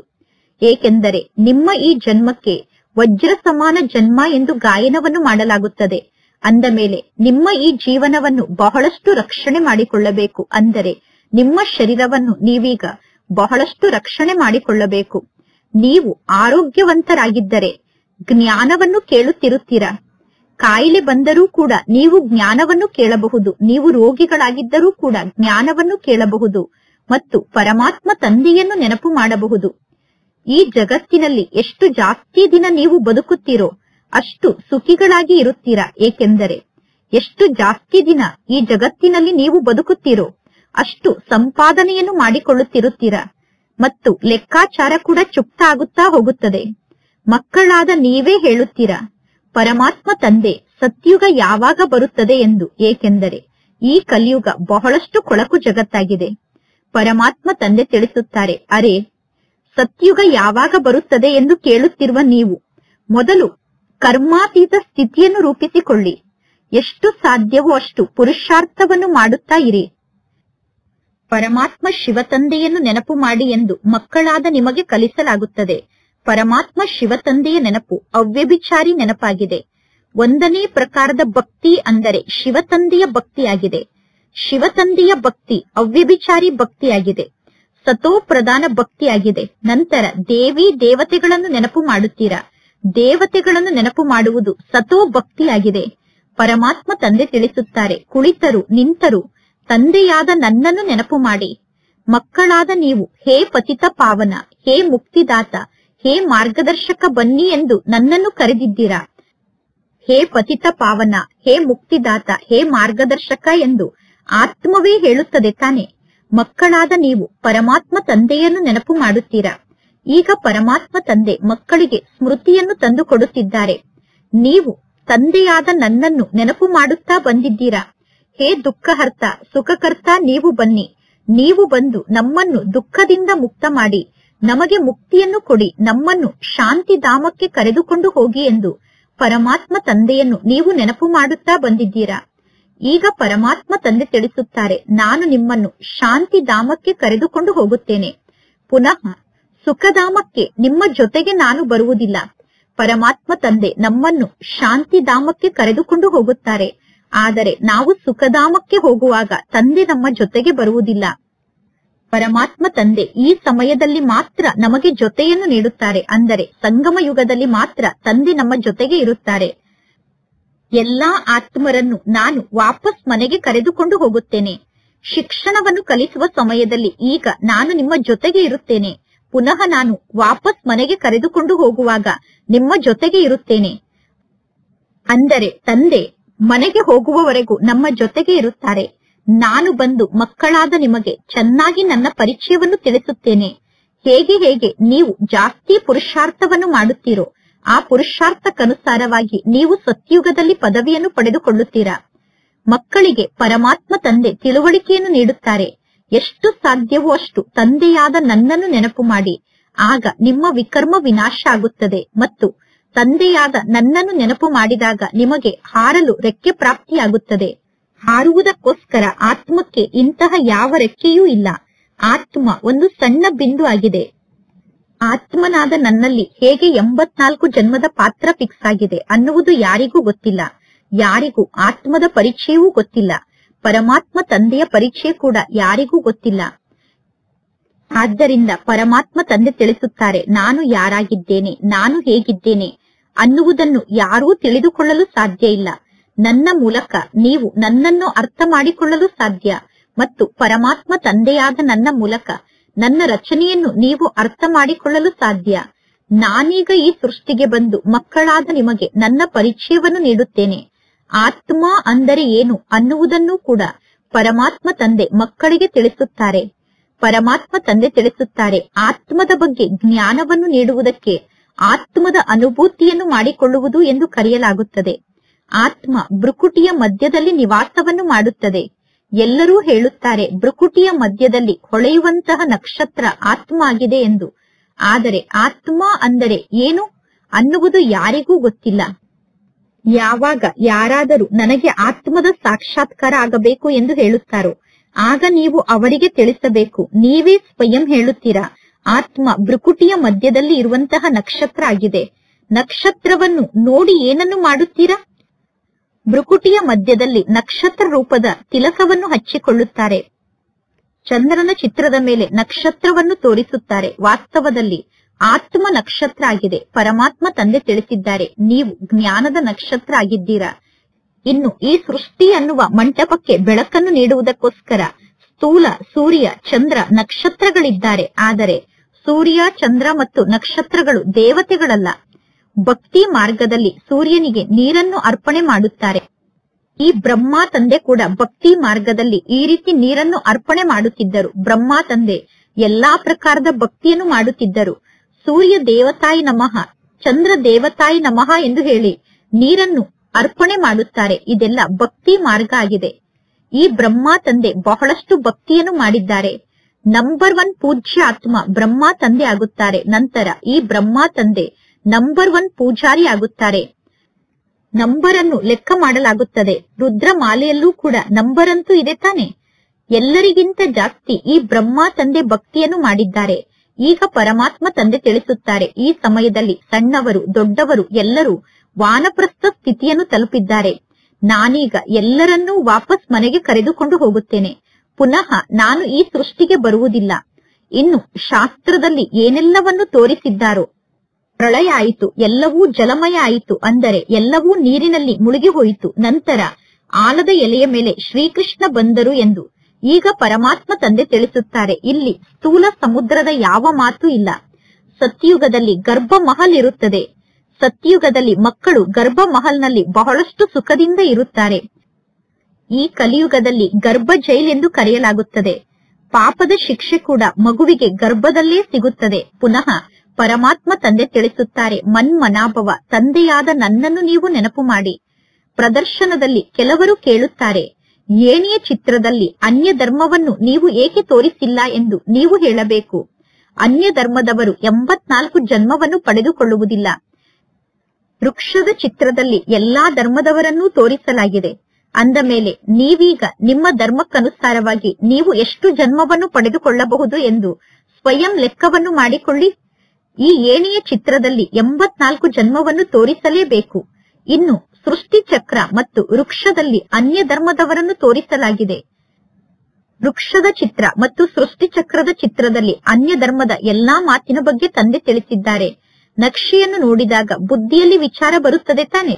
ಏಕೆಂದರೆ ನಿಮ್ಮ ಈ ಜನ್ಮಕ್ಕೆ ವಜ್ರ ಸಮಾನ ಜನ್ಮ ಎಂದು ಗಾಯನವನ್ನು ಮಾಡಲಾಗುತ್ತದೆ. ಅಂದ ಮೇಲೆ ನಿಮ್ಮ ಈ ಜೀವನವನ್ನು ಬಹಳಷ್ಟು ರಕ್ಷಣೆ ಮಾಡಿಕೊಳ್ಳಬೇಕು. ಅಂದರೆ ನಿಮ್ಮ ಶರೀರವನ್ನು ನೀವೀಗ ಬಹಳಷ್ಟು ರಕ್ಷಣೆ ಮಾಡಿಕೊಳ್ಳಬೇಕು. ನೀವು ಆರೋಗ್ಯವಂತರಾಗಿದ್ದರೆ ಜ್ಞಾನವನ್ನು ಕೇಳುತ್ತಿರುತ್ತೀರಾ. ಕಾಯಿಲೆ ಬಂದರೂ ಕೂಡ ನೀವು ಜ್ಞಾನವನ್ನು ಕೇಳಬಹುದು. ನೀವು ರೋಗಿಗಳಾಗಿದ್ದರೂ ಕೂಡ ಜ್ಞಾನವನ್ನು ಕೇಳಬಹುದು ಮತ್ತು ಪರಮಾತ್ಮ ತಂದೆಯನ್ನು ನೆನಪು ಮಾಡಬಹುದು. ಈ ಜಗತ್ತಿನಲ್ಲಿ ಎಷ್ಟು ಜಾಸ್ತಿ ದಿನ ನೀವು ಬದುಕುತ್ತೀರೋ ಅಷ್ಟು ಸುಖಿಗಳಾಗಿ ಇರುತ್ತೀರಾ. ಏಕೆಂದರೆ ಎಷ್ಟು ಜಾಸ್ತಿ ದಿನ ಈ ಜಗತ್ತಿನಲ್ಲಿ ನೀವು ಬದುಕುತ್ತೀರೋ ಅಷ್ಟು ಸಂಪಾದನೆಯನ್ನು ಮಾಡಿಕೊಳ್ಳುತ್ತಿರುತ್ತೀರಾ ಮತ್ತು ಲೆಕ್ಕಾಚಾರ ಕೂಡ ಚುಪ್ತ ಆಗುತ್ತಾ ಹೋಗುತ್ತದೆ. ಮಕ್ಕಳಾದ ನೀವೇ ಹೇಳುತ್ತೀರಾ, ಪರಮಾತ್ಮ ತಂದೆ ಸತ್ಯುಗ ಯಾವಾಗ ಬರುತ್ತದೆ ಎಂದು. ಏಕೆಂದರೆ ಈ ಕಲಿಯುಗ ಬಹಳಷ್ಟು ಕೊಳಕು ಜಗತ್ತಾಗಿದೆ. ಪರಮಾತ್ಮ ತಂದೆ ತಿಳಿಸುತ್ತಾರೆ, ಅರೆ ಸತ್ಯುಗ ಯಾವಾಗ ಬರುತ್ತದೆ ಎಂದು ಕೇಳುತ್ತಿರುವ ನೀವು ಮೊದಲು ಕರ್ಮಾತೀತ ಸ್ಥಿತಿಯನ್ನು ರೂಪಿಸಿಕೊಳ್ಳಿ. ಎಷ್ಟು ಸಾಧ್ಯವೋ ಅಷ್ಟು ಪುರುಷಾರ್ಥವನ್ನು ಮಾಡುತ್ತಾ ಇರಿ. ಪರಮಾತ್ಮ ಶಿವತಂದೆಯನ್ನು ನೆನಪು ಮಾಡಿ ಎಂದು ಮಕ್ಕಳಾದ ನಿಮಗೆ ಕಲಿಸಲಾಗುತ್ತದೆ. ಪರಮಾತ್ಮ ಶಿವ ತಂದೆಯ ನೆನಪು ಅವ್ಯಭಿಚಾರಿ ನೆನಪಾಗಿದೆ. 1ನೇ ಪ್ರಕಾರದ ಭಕ್ತಿ ಅಂದರೆ ಶಿವ ತಂದೆಯ ಭಕ್ತಿಯಾಗಿದೆ. ಶಿವ ತಂದೆಯ ಭಕ್ತಿ ಅವ್ಯಭಿಚಾರಿ ಭಕ್ತಿಯಾಗಿದೆ, ಸತೋ ಪ್ರಧಾನ ಭಕ್ತಿಯಾಗಿದೆ. ನಂತರ ದೇವಿ ದೇವತೆಗಳನ್ನು ನೆನಪು ಮಾಡುತ್ತೀರಾ. ದೇವತೆಗಳನ್ನು ನೆನಪು ಮಾಡುವುದು ಸತೋ ಭಕ್ತಿಯಾಗಿದೆ. ಪರಮಾತ್ಮ ತಂದೆ ತಿಳಿಸುತ್ತಾರೆ, ಕುಳಿತರು ನಿಂತರು ತಂದೆಯಾದ ನನ್ನನ್ನು ನೆನಪು ಮಾಡಿ. ಮಕ್ಕಳಾದ ನೀವು ಹೇ ಪತಿತ ಪಾವನ, ಹೇ ಮುಕ್ತಿದಾತ, ಹೇ ಮಾರ್ಗದರ್ಶಕ ಬನ್ನಿ ಎಂದು ನನ್ನನ್ನು ಕರೆದಿದ್ದೀರಾ. ಹೇ ಪತಿತ ಪಾವನ, ಹೇ ಮುಕ್ತಿದಾತ, ಹೇ ಮಾರ್ಗದರ್ಶಕ ಎಂದು ಆತ್ಮವೇ ಹೇಳುತ್ತದೆ ತಾನೆ. ಮಕ್ಕಳಾದ ನೀವು ಪರಮಾತ್ಮ ತಂದೆಯನ್ನು ನೆನಪು ಮಾಡುತ್ತೀರಾ. ಈಗ ಪರಮಾತ್ಮ ತಂದೆ ಮಕ್ಕಳಿಗೆ ಸ್ಮೃತಿಯನ್ನು ತಂದು ಕೊಡುತ್ತಿದ್ದಾರೆ. ನೀವು ತಂದೆಯಾದ ನನ್ನನ್ನು ನೆನಪು ಮಾಡುತ್ತಾ ಬಂದಿದ್ದೀರಾ. ಹೇ ದುಃಖಹರ್ತ ಸುಖಕರ್ತ, ನೀವು ಬನ್ನಿ. ನೀವು ಬಂದು ನಮ್ಮನ್ನು ದುಃಖದಿಂದ ಮುಕ್ತ ಮಾಡಿ, ನಮಗೆ ಮುಕ್ತಿಯನ್ನು ಕೊಡಿ, ನಮ್ಮನ್ನು ಶಾಂತಿಧಾಮಕ್ಕೆ ಕರೆದುಕೊಂಡು ಹೋಗಿ ಎಂದು ಪರಮಾತ್ಮ ತಂದೆಯನ್ನು ನೀವು ನೆನಪು ಮಾಡುತ್ತಾ ಬಂದಿದ್ದೀರಾ. ಈಗ ಪರಮಾತ್ಮ ತಂದೆ ತಿಳಿಸುತ್ತಾರೆ, ನಾನು ನಿಮ್ಮನ್ನು ಶಾಂತಿಧಾಮಕ್ಕೆ ಕರೆದುಕೊಂಡು ಹೋಗುತ್ತೇನೆ. ಪುನಃ ಸುಖಧಾಮಕ್ಕೆ ನಿಮ್ಮ ಜೊತೆಗೆ ನಾನು ಬರುವುದಿಲ್ಲ. ಪರಮಾತ್ಮ ತಂದೆ ನಮ್ಮನ್ನು ಶಾಂತಿಧಾಮಕ್ಕೆ ಕರೆದುಕೊಂಡು ಹೋಗುತ್ತಾರೆ. ಆದರೆ ನಾವು ಸುಖಧಾಮಕ್ಕೆ ಹೋಗುವಾಗ ತಂದೆ ನಮ್ಮ ಜೊತೆಗೆ ಬರುವುದಿಲ್ಲ. ಪರಮಾತ್ಮ ತಂದೆ ಈ ಸಮಯದಲ್ಲಿ ಮಾತ್ರ ನಮಗೆ ಜೊತೆಯನ್ನು ನೀಡುತ್ತಾರೆ. ಅಂದರೆ ಸಂಗಮ ಯುಗದಲ್ಲಿ ಮಾತ್ರ ತಂದೆ ನಮ್ಮ ಜೊತೆಗೆ ಇರುತ್ತಾರೆ. ಎಲ್ಲಾ ಆತ್ಮರನ್ನು ನಾನು ವಾಪಸ್ ಮನೆಗೆ ಕರೆದುಕೊಂಡು ಹೋಗುತ್ತೇನೆ. ಶಿಕ್ಷಣವನ್ನು ಕಲಿಸುವ ಸಮಯದಲ್ಲಿ ಈಗ ನಾನು ನಿಮ್ಮ ಜೊತೆಗೆ ಇರುತ್ತೇನೆ. ಪುನಃ ನಾನು ವಾಪಸ್ ಮನೆಗೆ ಕರೆದುಕೊಂಡು ಹೋಗುವಾಗ ನಿಮ್ಮ ಜೊತೆಗೆ ಇರುತ್ತೇನೆ. ಅಂದರೆ ತಂದೆ ಮನೆಗೆ ಹೋಗುವವರೆಗೂ ನಮ್ಮ ಜೊತೆಗೆ ಇರುತ್ತಾರೆ. ನಾನು ಬಂದು ಮಕ್ಕಳಾದ ನಿಮಗೆ ಚೆನ್ನಾಗಿ ನನ್ನ ಪರಿಚಯವನ್ನು ತಿಳಿಸುತ್ತೇನೆ. ಹೇಗೆ ಹೇಗೆ ನೀವು ಜಾಸ್ತಿ ಪುರುಷಾರ್ಥವನ್ನು ಮಾಡುತ್ತೀರೋ ಆ ಪುರುಷಾರ್ಥಕ್ಕನುಸಾರವಾಗಿ ನೀವು ಸತ್ಯುಗದಲ್ಲಿ ಪದವಿಯನ್ನು ಪಡೆದುಕೊಳ್ಳುತ್ತೀರಾ. ಮಕ್ಕಳಿಗೆ ಪರಮಾತ್ಮ ತಂದೆ ತಿಳುವಳಿಕೆಯನ್ನು ನೀಡುತ್ತಾರೆ. ಎಷ್ಟು ಸಾಧ್ಯವೋ ಅಷ್ಟು ತಂದೆಯಾದ ನನ್ನನ್ನು ನೆನಪು ಮಾಡಿ, ಆಗ ನಿಮ್ಮ ವಿಕರ್ಮ ವಿನಾಶ ಆಗುತ್ತದೆ. ಮತ್ತು ತಂದೆಯಾದ ನನ್ನನ್ನು ನೆನಪು ಮಾಡಿದಾಗ ನಿಮಗೆ ಹಾರಲು ರೆಕ್ಕೆ ಪ್ರಾಪ್ತಿಯಾಗುತ್ತದೆ. ಹಾರುವುದಕ್ಕೋಸ್ಕರ ಆತ್ಮಕ್ಕೆ ಇಂತಹ ಯಾವ ರೆಕ್ಕೆಯೂ ಇಲ್ಲ. ಆತ್ಮ ಒಂದು ಸಣ್ಣ ಬಿಂದು ಆಗಿದೆ. ಆತ್ಮನಾದ ನನ್ನಲ್ಲಿ ಹೇಗೆ 84 ಜನ್ಮದ ಪಾತ್ರ ಫಿಕ್ಸ್ ಆಗಿದೆ ಅನ್ನುವುದು ಯಾರಿಗೂ ಗೊತ್ತಿಲ್ಲ. ಯಾರಿಗೂ ಆತ್ಮದ ಪರಿಚಯವೂ ಗೊತ್ತಿಲ್ಲ. ಪರಮಾತ್ಮ ತಂದೆಯ ಪರಿಚಯ ಕೂಡ ಯಾರಿಗೂ ಗೊತ್ತಿಲ್ಲ. ಆದ್ದರಿಂದ ಪರಮಾತ್ಮ ತಂದೆ ತಿಳಿಸುತ್ತಾರೆ, ನಾನು ಯಾರಾಗಿದ್ದೇನೆ, ನಾನು ಹೇಗಿದ್ದೇನೆ ಅನ್ನುವುದನ್ನು ಯಾರೂ ತಿಳಿದುಕೊಳ್ಳಲು ಸಾಧ್ಯ ಇಲ್ಲ. ನನ್ನ ಮೂಲಕ ನೀವು ನನ್ನನ್ನು ಅರ್ಥ ಮಾಡಿಕೊಳ್ಳಲು ಸಾಧ್ಯ. ಮತ್ತು ಪರಮಾತ್ಮ ತಂದೆಯಾದ ನನ್ನ ಮೂಲಕ ನನ್ನ ರಚನೆಯನ್ನು ನೀವು ಅರ್ಥ ಮಾಡಿಕೊಳ್ಳಲು ಸಾಧ್ಯ. ನಾನೀಗ ಈ ಸೃಷ್ಟಿಗೆ ಬಂದು ಮಕ್ಕಳಾದ ನಿಮಗೆ ನನ್ನ ಪರಿಚಯವನ್ನು ನೀಡುತ್ತೇನೆ. ಆತ್ಮ ಅಂದರೆ ಏನು ಅನ್ನುವುದನ್ನು ಕೂಡ ಪರಮಾತ್ಮ ತಂದೆ ಮಕ್ಕಳಿಗೆ ತಿಳಿಸುತ್ತಾರೆ. ಪರಮಾತ್ಮ ತಂದೆ ತಿಳಿಸುತ್ತಾರೆ, ಆತ್ಮದ ಬಗ್ಗೆ ಜ್ಞಾನವನ್ನು ನೀಡುವುದಕ್ಕೆ ಆತ್ಮದ ಅನುಭೂತಿಯನ್ನು ಮಾಡಿಕೊಳ್ಳುವುದು ಎಂದು ಕರೆಯಲಾಗುತ್ತದೆ. ಆತ್ಮ ಭ್ರುಕುಟಿಯ ಮಧ್ಯದಲ್ಲಿ ನಿವಾಸವನ್ನು ಮಾಡುತ್ತದೆ. ಎಲ್ಲರೂ ಹೇಳುತ್ತಾರೆ ಭ್ರುಕುಟಿಯ ಮಧ್ಯದಲ್ಲಿ ಹೊಳೆಯುವಂತಹ ನಕ್ಷತ್ರ ಆತ್ಮ ಆಗಿದೆ ಎಂದು. ಆದರೆ ಆತ್ಮ ಅಂದರೆ ಏನು ಅನ್ನುವುದು ಯಾರಿಗೂ ಗೊತ್ತಿಲ್ಲ. ಯಾವಾಗ ಯಾರಾದರೂ ನನಗೆ ಆತ್ಮದ ಸಾಕ್ಷಾತ್ಕಾರ ಆಗಬೇಕು ಎಂದು ಹೇಳುತ್ತಾರೋ ಆಗ ನೀವು ಅವರಿಗೆ ತಿಳಿಸಬೇಕು. ನೀವೇ ಸ್ವಯಂ ಹೇಳುತ್ತೀರಾ, ಆತ್ಮ ಭ್ರುಕುಟಿಯ ಮಧ್ಯದಲ್ಲಿ ಇರುವಂತಹ ನಕ್ಷತ್ರ ಆಗಿದೆ. ನಕ್ಷತ್ರವನ್ನು ನೋಡಿ ಏನನ್ನು ಮಾಡುತ್ತೀರಾ? ಭ್ರುಕುಟಿಯ ಮಧ್ಯದಲ್ಲಿ ನಕ್ಷತ್ರ ರೂಪದ ತಿಲಕವನ್ನು ಹಚ್ಚಿಕೊಳ್ಳುತ್ತಾರೆ. ಚಂದ್ರನ ಚಿತ್ರದ ಮೇಲೆ ನಕ್ಷತ್ರವನ್ನು ತೋರಿಸುತ್ತಾರೆ. ವಾಸ್ತವದಲ್ಲಿ ಆತ್ಮ ನಕ್ಷತ್ರ ಆಗಿದೆ. ಪರಮಾತ್ಮ ತಂದೆ ತಿಳಿಸಿದ್ದಾರೆ, ನೀವು ಜ್ಞಾನದ ನಕ್ಷತ್ರ ಆಗಿದ್ದೀರಾ. ಇನ್ನು ಈ ಸೃಷ್ಟಿ ಅನ್ನುವ ಮಂಟಪಕ್ಕೆ ಬೆಳಕನ್ನು ನೀಡುವುದಕ್ಕೋಸ್ಕರ ಸ್ಥೂಲ ಸೂರ್ಯ ಚಂದ್ರ ನಕ್ಷತ್ರಗಳಿದ್ದಾರೆ. ಆದರೆ ಸೂರ್ಯ ಚಂದ್ರ ಮತ್ತು ನಕ್ಷತ್ರಗಳು ದೇವತೆಗಳಲ್ಲ. ಭಕ್ತಿ ಮಾರ್ಗದಲ್ಲಿ ಸೂರ್ಯನಿಗೆ ನೀರನ್ನು ಅರ್ಪಣೆ ಮಾಡುತ್ತಾರೆ. ಈ ಬ್ರಹ್ಮ ತಂದೆ ಕೂಡ ಭಕ್ತಿ ಮಾರ್ಗದಲ್ಲಿ ಈ ರೀತಿ ನೀರನ್ನು ಅರ್ಪಣೆ ಮಾಡುತ್ತಿದ್ದರು. ಬ್ರಹ್ಮ ತಂದೆ ಎಲ್ಲಾ ಪ್ರಕಾರದ ಭಕ್ತಿಯನ್ನು ಮಾಡುತ್ತಿದ್ದರು. ಸೂರ್ಯ ದೇವತಾಯಿ ನಮಃ, ಚಂದ್ರ ದೇವತಾಯಿ ನಮಃ ಎಂದು ಹೇಳಿ ನೀರನ್ನು ಅರ್ಪಣೆ ಮಾಡುತ್ತಾರೆ. ಇದೆಲ್ಲ ಭಕ್ತಿ ಮಾರ್ಗ ಆಗಿದೆ. ಈ ಬ್ರಹ್ಮ ತಂದೆ ಬಹಳಷ್ಟು ಭಕ್ತಿಯನ್ನು ಮಾಡಿದ್ದಾರೆ. ನಂಬರ್ 1 ಪೂಜ್ಯ ಆತ್ಮ ಬ್ರಹ್ಮ ತಂದೆ ಆಗುತ್ತಾರೆ. ನಂತರ ಈ ಬ್ರಹ್ಮ ತಂದೆ ನಂಬರ್ 1 ಪೂಜಾರಿ ಆಗುತ್ತಾರೆ. ನಂಬರ್ ಅನ್ನು ಲೆಕ್ಕ ಮಾಡಲಾಗುತ್ತದೆ. ರುದ್ರ ಮಾಲೆಯಲ್ಲೂ ಕೂಡ ನಂಬರ್ ಅಂತೂ ಇದೆ ತಾನೆ. ಎಲ್ಲರಿಗಿಂತ ಜಾಸ್ತಿ ಈ ಬ್ರಹ್ಮ ತಂದೆ ಭಕ್ತಿಯನ್ನು ಮಾಡಿದ್ದಾರೆ. ಈಗ ಪರಮಾತ್ಮ ತಂದೆ ತಿಳಿಸುತ್ತಾರೆ, ಈ ಸಮಯದಲ್ಲಿ ಸಣ್ಣವರು ದೊಡ್ಡವರು ಎಲ್ಲರೂ ವಾನಪ್ರಸ್ಥ ಸ್ಥಿತಿಯನ್ನು ತಲುಪಿದ್ದಾರೆ. ನಾನೀಗ ಎಲ್ಲರನ್ನೂ ವಾಪಸ್ ಮನೆಗೆ ಕರೆದುಕೊಂಡು ಹೋಗುತ್ತೇನೆ. ಪುನಃ ನಾನು ಈ ಸೃಷ್ಟಿಗೆ ಬರುವುದಿಲ್ಲ. ಇನ್ನು ಶಾಸ್ತ್ರದಲ್ಲಿ ಏನೆಲ್ಲವನ್ನು ತೋರಿಸಿದ್ದಾರೋ, ಪ್ರಳಯ ಆಯಿತು, ಎಲ್ಲವೂ ಜಲಮಯ ಆಯಿತು, ಅಂದರೆ ಎಲ್ಲವೂ ನೀರಿನಲ್ಲಿ ಮುಳುಗಿ ಹೋಯಿತು. ನಂತರ ಆಲದ ಎಲೆಯ ಮೇಲೆ ಶ್ರೀಕೃಷ್ಣ ಬಂದರು ಎಂದು ಈಗ ಪರಮಾತ್ಮ ತಂದೆ ತಿಳಿಸುತ್ತಾರೆ. ಇಲ್ಲಿ ಸ್ಥೂಲ ಸಮುದ್ರದ ಯಾವ ಮಾತು ಇಲ್ಲ. ಸತ್ಯುಗದಲ್ಲಿ ಗರ್ಭ ಮಹಲ್ ಇರುತ್ತದೆ. ಸತ್ಯುಗದಲ್ಲಿ ಮಕ್ಕಳು ಗರ್ಭ ಮಹಲ್ನಲ್ಲಿ ಬಹಳಷ್ಟು ಸುಖದಿಂದ ಇರುತ್ತಾರೆ. ಈ ಕಲಿಯುಗದಲ್ಲಿ ಗರ್ಭ ಜೈಲ್ ಎಂದು ಕರೆಯಲಾಗುತ್ತದೆ. ಪಾಪದ ಶಿಕ್ಷೆ ಕೂಡ ಮಗುವಿಗೆ ಗರ್ಭದಲ್ಲೇ ಸಿಗುತ್ತದೆ. ಪುನಃ ಪರಮಾತ್ಮ ತಂದೆ ತಿಳಿಸುತ್ತಾರೆ, ಮನ್ಮನಾಭವ, ತಂದೆಯಾದ ನನ್ನನ್ನು ನೀವು ನೆನಪು ಮಾಡಿ. ಪ್ರದರ್ಶನದಲ್ಲಿ ಕೆಲವರು ಕೇಳುತ್ತಾರೆ, ಏಣಿಯ ಚಿತ್ರದಲ್ಲಿ ಅನ್ಯ ಧರ್ಮವನ್ನು ನೀವು ಏಕೆ ತೋರಿಸಿಲ್ಲ ಎಂದು ನೀವು ಹೇಳಬೇಕು. ಅನ್ಯ ಧರ್ಮದವರು 84 ಜನ್ಮವನ್ನು ಪಡೆದುಕೊಳ್ಳುವುದಿಲ್ಲ. ವೃಕ್ಷದ ಚಿತ್ರದಲ್ಲಿ ಎಲ್ಲಾ ಧರ್ಮದವರನ್ನೂ ತೋರಿಸಲಾಗಿದೆ. ಅಂದ ಮೇಲೆ ನೀವೀಗ ನಿಮ್ಮ ಧರ್ಮಕ್ಕನುಸಾರವಾಗಿ ನೀವು ಎಷ್ಟು ಜನ್ಮವನ್ನು ಪಡೆದುಕೊಳ್ಳಬಹುದು ಎಂದು ಸ್ವಯಂ ಲೆಕ್ಕವನ್ನು ಮಾಡಿಕೊಳ್ಳಿ. ಈ ಏಣಿಯ ಚಿತ್ರದಲ್ಲಿ 84 ಜನ್ಮವನ್ನು ತೋರಿಸಲೇಬೇಕು. ಇನ್ನು ಸೃಷ್ಟಿ ಚಕ್ರ ಮತ್ತು ವೃಕ್ಷದಲ್ಲಿ ಅನ್ಯ ಧರ್ಮದವರನ್ನು ತೋರಿಸಲಾಗಿದೆ. ವೃಕ್ಷದ ಚಿತ್ರ ಮತ್ತು ಸೃಷ್ಟಿ ಚಕ್ರದ ಚಿತ್ರದಲ್ಲಿ ಅನ್ಯ ಧರ್ಮದ ಎಲ್ಲಾ ಮಾತಿನ ಬಗ್ಗೆ ತಂದೆ ತಿಳಿಸಿದ್ದಾರೆ. ನಕ್ಷೆಯನ್ನು ನೋಡಿದಾಗ ಬುದ್ಧಿಯಲ್ಲಿ ವಿಚಾರ ಬರುತ್ತದೆ ತಾನೆ.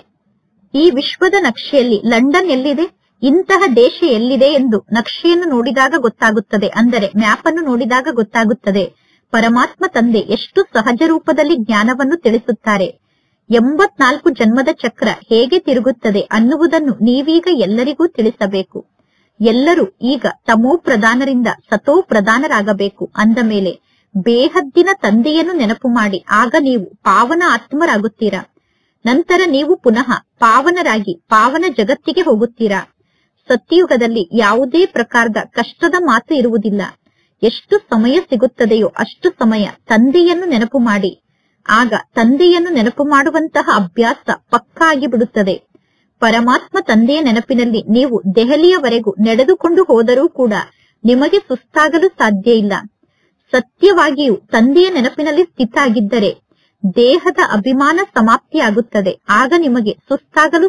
ಈ ವಿಶ್ವದ ನಕ್ಷೆಯಲ್ಲಿ ಲಂಡನ್ ಎಲ್ಲಿದೆ, ಇಂತಹ ದೇಶ ಎಲ್ಲಿದೆ ಎಂದು ನಕ್ಷೆಯನ್ನು ನೋಡಿದಾಗ ಗೊತ್ತಾಗುತ್ತದೆ. ಅಂದರೆ ಮ್ಯಾಪ್ ಅನ್ನು ನೋಡಿದಾಗ ಗೊತ್ತಾಗುತ್ತದೆ. ಪರಮಾತ್ಮ ತಂದೆ ಎಷ್ಟು ಸಹಜ ರೂಪದಲ್ಲಿ ಜ್ಞಾನವನ್ನು ತಿಳಿಸುತ್ತಾರೆ. 84 ಜನ್ಮದ ಚಕ್ರ ಹೇಗೆ ತಿರುಗುತ್ತದೆ ಅನ್ನುವುದನ್ನು ನೀವೀಗ ಎಲ್ಲರಿಗೂ ತಿಳಿಸಬೇಕು. ಎಲ್ಲರೂ ಈಗ ತಮೋ ಪ್ರಧಾನರಿಂದ ಸತೋ ಪ್ರಧಾನರಾಗಬೇಕು. ಅಂದ ಮೇಲೆ ಬೇಹದ್ದಿನ ತಂದೆಯನ್ನು ನೆನಪು ಮಾಡಿ. ಆಗ ನೀವು ಪಾವನ ಆತ್ಮರಾಗುತ್ತೀರಾ. ನಂತರ ನೀವು ಪುನಃ ಪಾವನರಾಗಿ ಪಾವನ ಜಗತ್ತಿಗೆ ಹೋಗುತ್ತೀರಾ. ಸತ್ಯಯುಗದಲ್ಲಿ ಯಾವುದೇ ಪ್ರಕಾರದ ಕಷ್ಟದ ಮಾತು ಇರುವುದಿಲ್ಲ. ಎಷ್ಟು ಸಮಯ ಸಿಗುತ್ತದೆಯೋ ಅಷ್ಟು ಸಮಯ ತಂದೆಯನ್ನು ನೆನಪು ಮಾಡಿ. ಆಗ ತಂದೆಯನ್ನು ನೆನಪು ಮಾಡುವಂತಹ ಅಭ್ಯಾಸ ಪಕ್ಕಾ ಆಗಿಬಿಡುತ್ತದೆ. ಪರಮಾತ್ಮ ತಂದೆಯ ನೆನಪಿನಲ್ಲಿ ನೀವು ದೆಹಲಿಯವರೆಗೂ ನಡೆದುಕೊಂಡು ಹೋದರೂ ಕೂಡ ನಿಮಗೆ ಸುಸ್ತಾಗಲು ಸಾಧ್ಯ ಇಲ್ಲ. ಸತ್ಯವಾಗಿಯೂ ತಂದೆಯ ನೆನಪಿನಲ್ಲಿ ಸ್ಥಿತ ಆಗಿದ್ದರೆ ದೇಹದ ಅಭಿಮಾನ ಸಮಾಪ್ತಿಯಾಗುತ್ತದೆ. ಆಗ ನಿಮಗೆ ಸುಸ್ತಾಗಲು